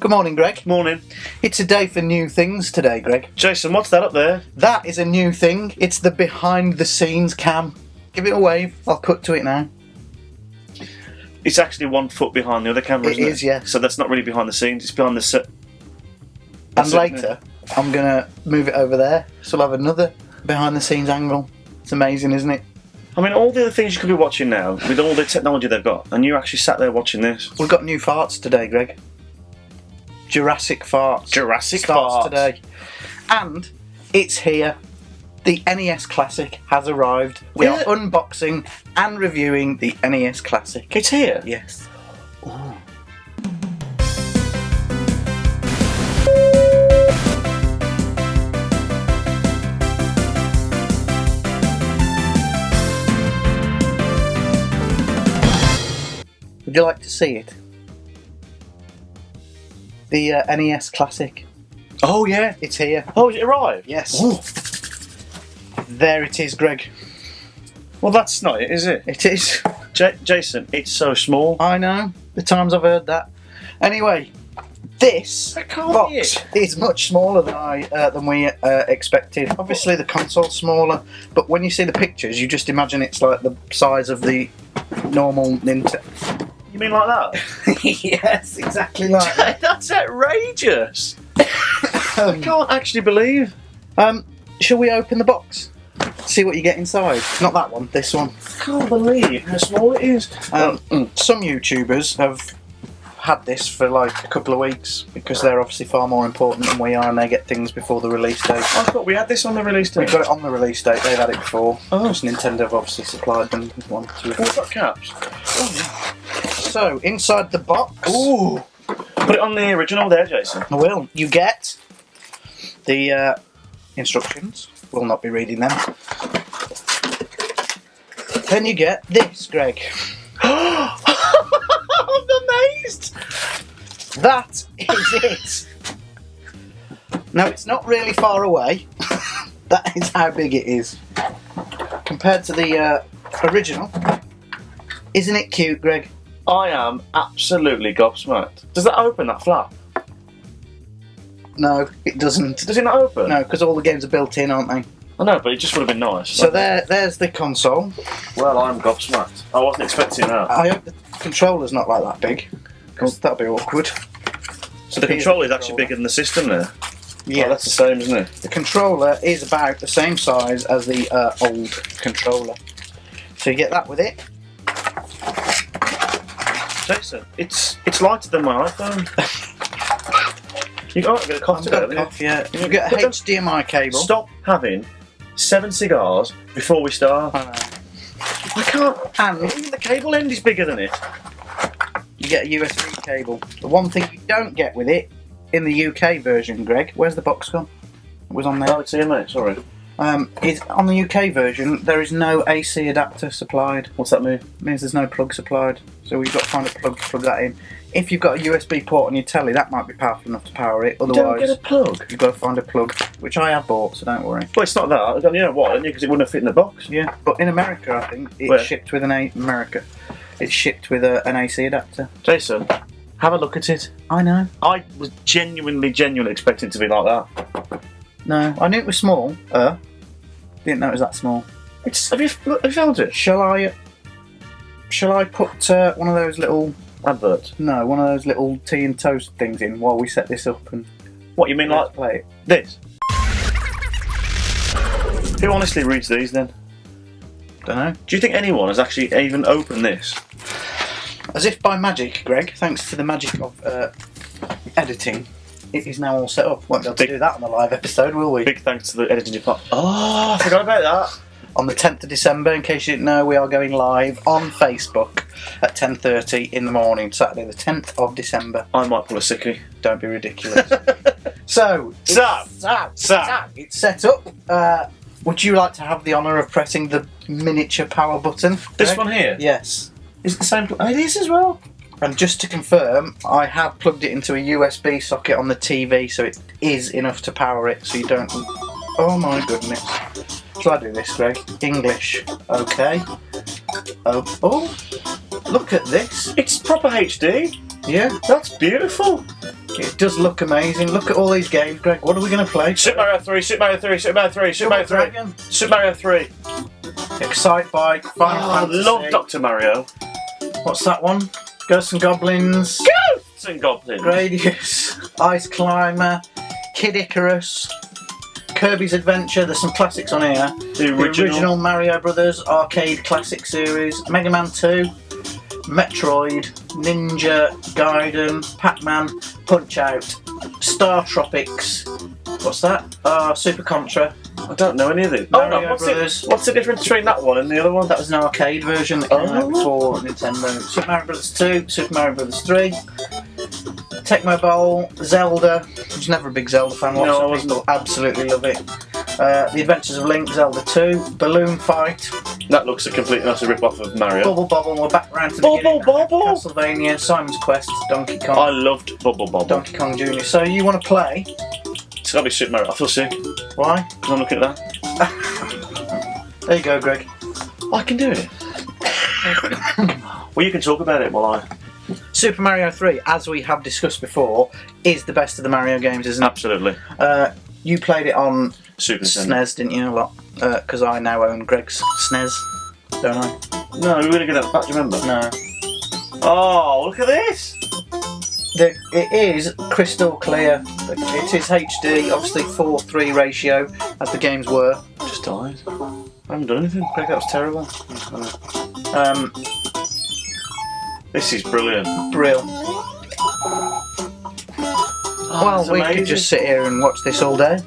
Good morning, Greg. Morning. It's a day for new things today, Greg. Jason, what's that up there? That is a new thing. It's the behind the scenes cam. Give it a wave. I'll cut to it now. It's actually 1 foot behind the other camera, isn't it? It is, yeah. So that's not really behind the scenes, it's behind the set. And later, I'm going to move it over there, so I'll have another behind the scenes angle. It's amazing, isn't it? I mean, all the other things you could be watching now, with all the technology they've got, and you actually sat there watching this. We've got new farts today, Greg. Jurassic farts. Jurassic starts farts. today. And it's here. The NES Classic has arrived. We are unboxing and reviewing the NES Classic. It's here? Yes. Ooh. Would you like to see it? The NES Classic. Oh, yeah. It's here. Oh, has it arrived? Yes. Ooh. There it is, Greg. Well, that's not it, is it? It is. Jason, it's so small. I know. The times I've heard that. Anyway, this That can't be box it. is much smaller than we expected. Obviously, the console's smaller, but when you see the pictures, you just imagine it's like the size of the normal Nintendo. You mean like that? Yes, exactly like that. That's outrageous. I can't actually believe. Shall we open the box? See what you get inside. Not that one, this one. I can't believe how small it is. Some YouTubers have had this for like a couple of weeks because they're obviously far more important than we are and they get things before the release date. I thought we had this on the release date. We've got it on the release date, they've had it before. Oh. Because Nintendo have obviously supplied them with one. We've got caps. So, inside the box, Ooh. Put it on the original there, Jason. I will. You get the instructions. We'll not be reading them. Then you get this, Greg. I'm amazed. That is it. Now, it's not really far away. That is how big it is. Compared to the original. Isn't it cute, Greg? I am absolutely gobsmacked. Does that open, that flap? No, it doesn't. Does it not open? No, because all the games are built in, aren't they? I know, but it just would have been nice. So there's the console. Well, I'm gobsmacked. I wasn't expecting that. I hope the controller's not like that big, because that'll be awkward. So the controller is actually bigger than the system there? Yeah, Oh, that's the same, isn't it? the controller is about the same size as the old controller. So you get that with it. Jason, it's lighter than my iPhone. You got a bit of cough today, haven't you? Cough, yeah. You get a But HDMI cable. Stop having 7 cigars before we start. I know. I can't. And Even the cable end is bigger than it. you get a USB cable. The one thing you don't get with it in the UK version, Greg, where's the box gone? It was on there. Oh, it's here, mate. Sorry. Is on the UK version there is no AC adapter supplied. What's that mean? It means there's no plug supplied. So we've got to find a plug to plug that in. If you've got a USB port on your telly, that might be powerful enough to power it. Don't Otherwise, get a plug. you've got to find a plug, which I have bought, so don't worry. Well, it's not that. You know why? Because it wouldn't have fit in the box. Yeah, but in America, I think it's Where? shipped with an AC adapter. Jason, have a look at it. I know. I was genuinely expecting it to be like that. No, I knew it was small. Didn't know it was that small. Have you found it? Shall I put one of those little Advert. one of those little tea and toast things in while we set this up and What, you mean like play it? this? Who honestly reads these then? Don't know. Do you think anyone has actually even opened this? As if by magic, Greg, thanks to the magic of editing, it is now all set up. Won't be able to do that on the live episode, will we? Big thanks to the editing department. Oh, I forgot about that. On the 10th of December, in case you didn't know, we are going live on Facebook at 10:30 in the morning, Saturday the 10th of December. I might pull a sickie. Don't be ridiculous. So, it's set up. Would you like to have the honour of pressing the miniature power button? This Greg? one here? Yes. Is it the same? It is as well. And just to confirm, I have plugged it into a USB socket on the TV, so it is enough to power it, so you don't... Oh my goodness. Shall I do this, Greg? English. Okay. Oh, look at this. It's proper HD. Yeah. That's beautiful. It does look amazing. Look at all these games, Greg. What are we going to play? Super Mario 3, Super Mario 3, Super Mario 3, Super Mario 3. Dragon. Super Mario 3. Excitebike, Final I Fantasy. love Dr. Mario. What's that one? Ghosts and Goblins. Ghosts and Goblins. Gradius. Ice Climber. Kid Icarus. Kirby's Adventure. There's some classics on here. The original Mario Brothers Arcade Classic Series. Mega Man 2. Metroid. Ninja Gaiden. Pac-Man. Punch-Out. Star Tropics. What's that? Super Contra. I don't know any of these. Mario What's Brothers. what's the difference between that one and the other one? That was an arcade version that came out for Nintendo. Super Mario Brothers 2, Super Mario Brothers 3, Tecmo Bowl, Zelda. I was never a big Zelda fan. No, I Lots of wasn't. people absolutely love it. The Adventures of Link, Zelda 2, Balloon Fight, That looks a complete and utter rip-off of Mario. Bubble Bobble, and we're back round to the Bubble beginning. Bobble! Castlevania, Simon's Quest, Donkey Kong. I loved Bubble Bobble. Donkey Kong Jr. So you want to play? It's gotta be Super Mario. I feel sick Why? because I'm looking at that. There you go, Greg. I can do it. Well, you can talk about it while I... Super Mario 3, as we have discussed before, is the best of the Mario games, isn't it? Absolutely. You played it on Super Nintendo. SNES, didn't you, a lot? Because I now own Greg's SNES, don't I? No, we're gonna get that back, do you remember? No. Oh, look at this! It is crystal clear. It is HD, obviously 4:3 ratio, as the games were. Just died. I haven't done anything. Greg, that was terrible. This is brilliant. Brill. Oh, Well, it's we amazing. could just sit here and watch this all day.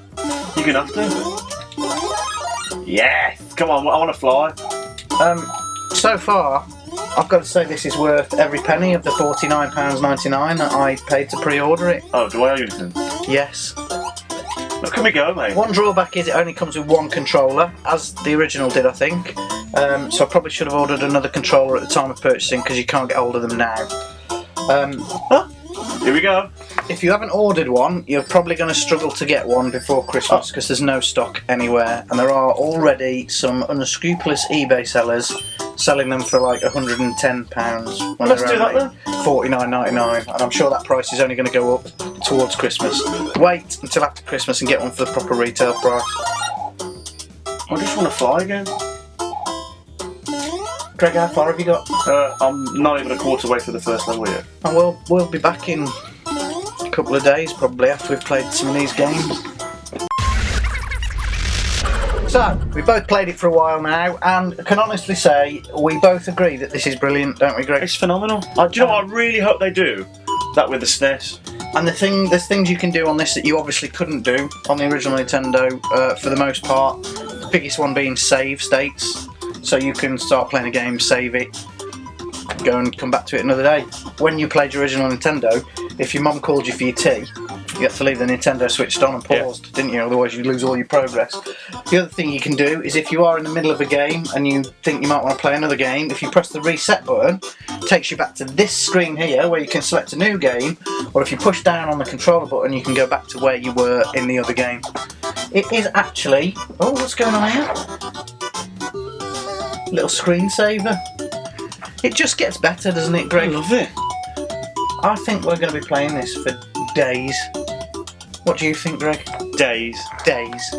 You're gonna have to. Yes! Come on, I want to fly. So far, I've got to say this is worth every penny of the £49.99 that I paid to pre-order it. Oh, do I owe you anything? Yes. Look at me go, mate. One drawback is it only comes with one controller, as the original did, I think. So I probably should have ordered another controller at the time of purchasing because you can't get hold of them now. Here we go. If you haven't ordered one, you're probably going to struggle to get one before Christmas because there's no stock anywhere, and there are already some unscrupulous eBay sellers selling them for like £110 when Let's they're do that only £49.99, and I'm sure that price is only going to go up towards Christmas. Wait until after Christmas and get one for the proper retail price. I just want to fly again. Greg, how far have you got? I'm not even a quarter way through the first level yet. And we'll be back in a couple of days probably after we've played some of these games. So, we both played it for a while now, and can honestly say we both agree that this is brilliant, don't we, Greg? It's phenomenal. Do you know what? I really hope they do that with the SNES. And there's things you can do on this that you obviously couldn't do on the original Nintendo for the most part. The biggest one being save states. So you can start playing a game, save it, go and come back to it another day. When you played your original Nintendo, if your mum called you for your tea, you had to leave the Nintendo switched on and paused, didn't you? Otherwise you'd lose all your progress. The other thing you can do is if you are in the middle of a game and you think you might want to play another game, if you press the reset button, it takes you back to this screen here where you can select a new game, or if you push down on the controller button you can go back to where you were in the other game. It is actually... Oh, what's going on here? Little screensaver. It just gets better, doesn't it, Greg? I love it. I think we're going to be playing this for days. What do you think, Greg? Days. Days.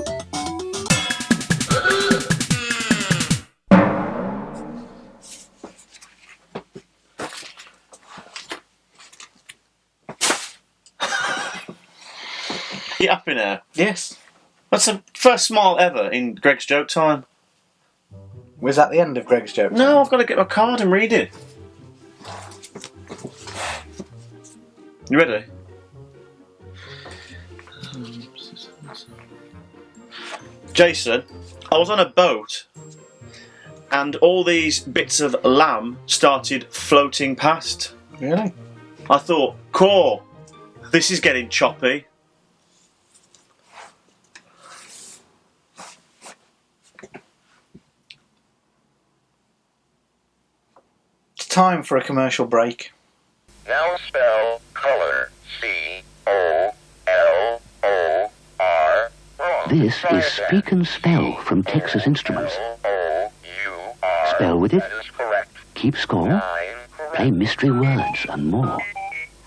You happy now? Yes. That's the first smile ever in Greg's joke time. Was that the end of Greg's joke? No, I've got to get my card and read it. You ready? Jason, I was on a boat and all these bits of lamb started floating past. Really? I thought, cool, this is getting choppy. It's time for a commercial break. Now spell color C-O-L-O-R. Wrong. This Try is again. Speak and Spell from Texas Instruments. C-O-O-U-R. Spell with it. That is correct. Keep score, 9 play correct. mystery words and more.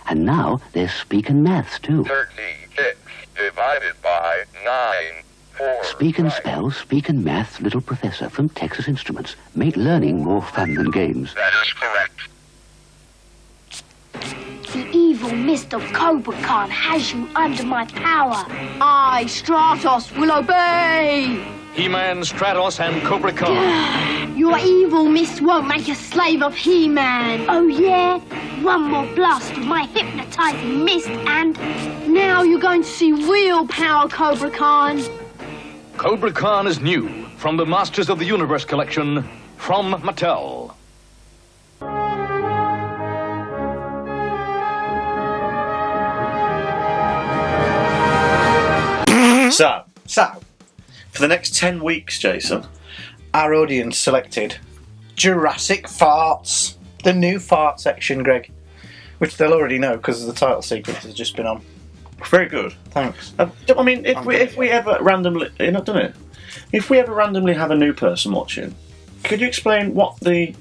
And now there's speaking maths, too. 36 divided by 9. 4. Speak and spell, speak and maths, little professor from Texas Instruments. Make learning more fun than games. That is correct. The evil mist of Cobra Khan has you under my power. I, Stratos, will obey. He-Man, Stratos, and Cobra Khan. Your evil mist won't make a slave of He-Man. Oh, yeah? One more blast of my hypnotizing mist and now you're going to see real power, Cobra Khan. Cobra Khan is new from the Masters of the Universe collection from Mattel. So, for the next 10 weeks, Jason, our audience selected Jurassic Farts, the new fart section, Greg, which they'll already know because the title sequence has just been on. very good. Thanks. I mean, if we ever randomly, you've not done it. If we ever randomly have a new person watching, could you explain what the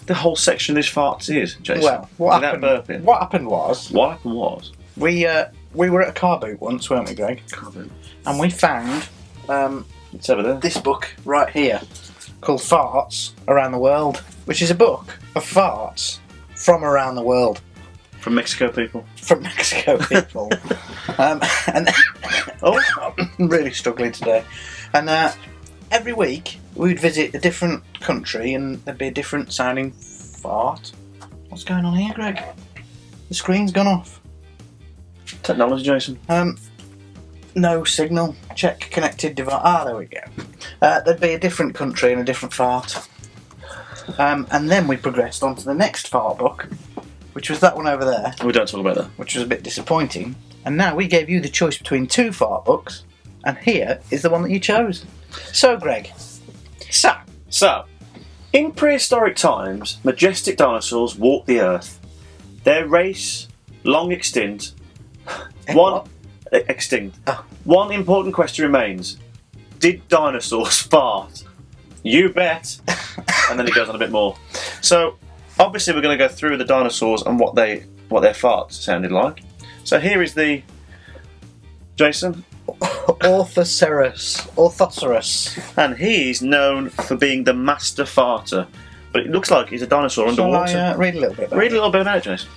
whole section of this farts is, Jason? Well, what happened was we were at a car boot once, weren't we, Greg? Car boot. And we found It's over there. this book right here called Farts Around the World, which is a book of farts from around the world. From Mexico, people. From Mexico, people. And I'm really struggling today. And every week we'd visit a different country and there'd be a different sounding fart. What's going on here, Greg? The screen's gone off. Technology, Jason. No signal. Check connected device. Ah, there we go. There'd be a different country and a different fart. And then we progressed on to the next fart book, which was that one over there. We don't talk about that. Which was a bit disappointing. And now we gave you the choice between two fart books, and here is the one that you chose. So, Greg. So, in prehistoric times, majestic dinosaurs walked the earth. Their race, long extinct. Extinct. Oh. One important question remains. Did dinosaurs fart? You bet. And then it goes on a bit more. So, obviously we're going to go through the dinosaurs and what their farts sounded like. So here is the... Jason? Orthoceras. And he's known for being the master farter. But it looks like he's a dinosaur underwater. Shall I read a little bit about Read a little bit about it, Jason.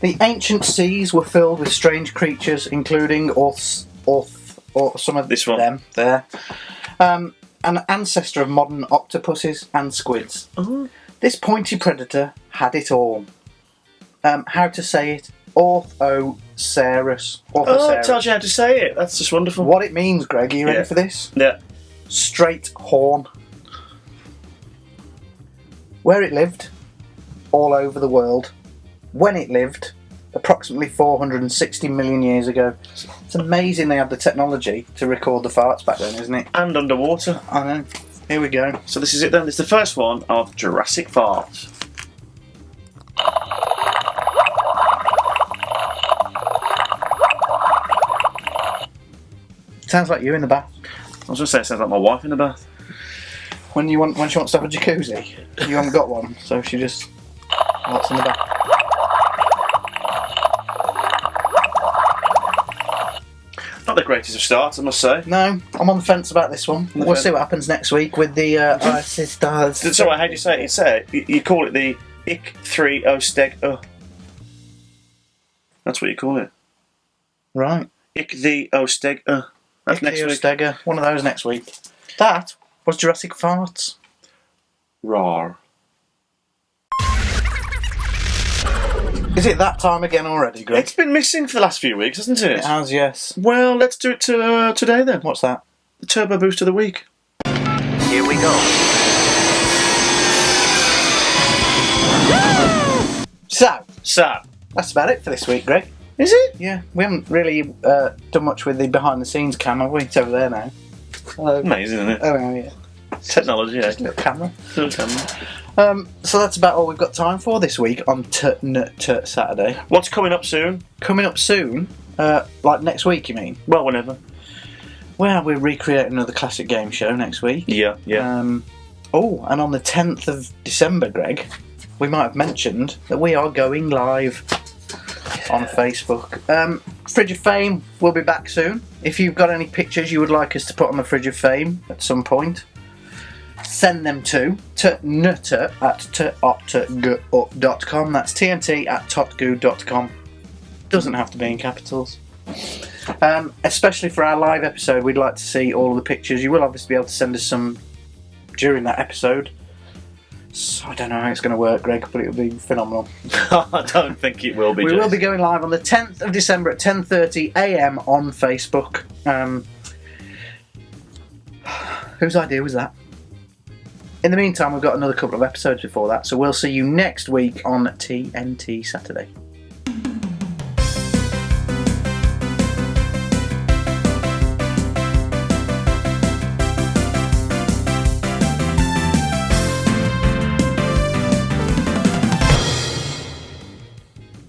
The ancient seas were filled with strange creatures, including or some of This one. them there. An ancestor of modern octopuses and squids. Oh. This pointy predator had it all. How to say it? Orthoceras. Oh, it tells you how to say it. That's just wonderful. What it means, Greg, are you ready Yeah. for this? Yeah. Straight horn. Where it lived, all over the world. When it lived, approximately 460 million years ago. It's amazing they had the technology to record the farts back then, isn't it? And underwater. I know. Here we go. So this is it then. This is the first one of Jurassic Farts. Sounds like you in the bath. I was going to say it sounds like my wife in the bath. When she wants to have a jacuzzi, you haven't got one, so she just wants in the bath. Not the greatest of starts, I must say. No, I'm on the fence about this one. We'll see what happens next week with the sisters. It's alright, how do you say it? You call it the Ik 3 Osteg. That's what you call it. Right. Ik the Osteg. That's next week. Stegger. One of those next week. That was Jurassic Farts. Rawr. Is it that time again already, Greg? It's been missing for the last few weeks, hasn't it? It has, yes. Well, let's do it today then. What's that? The Turbo Boost of the week. Here we go. So, that's about it for this week, Greg. Is it? Yeah, we haven't really done much with the behind-the-scenes cam, have we? It's over there now. Hello. Amazing, isn't it? Oh, yeah. Technology, yeah. Little camera. Little camera. So that's about all we've got time for this week on Saturday. What's coming up soon? Coming up soon, like next week, you mean? Well, whenever. Well, we're recreating another classic game show next week. Yeah. And on the 10th of December, Greg, we might have mentioned that we are going live. on Facebook. Fridge of Fame will be back soon. If you've got any pictures you would like us to put on the Fridge of Fame at some point, send them to nutter@totgu.com. That's TNT@totgu.com. Doesn't have to be in capitals. Especially for our live episode, we'd like to see all of the pictures. You will obviously be able to send us some during that episode. So I don't know how it's going to work, Greg, but it'll be phenomenal. I don't think it will be. We Jason. will be going live on the 10th of December at 10:30 a.m. on Facebook. Whose idea was that? In the meantime, we've got another couple of episodes before that, so we'll see you next week on TNT Saturday.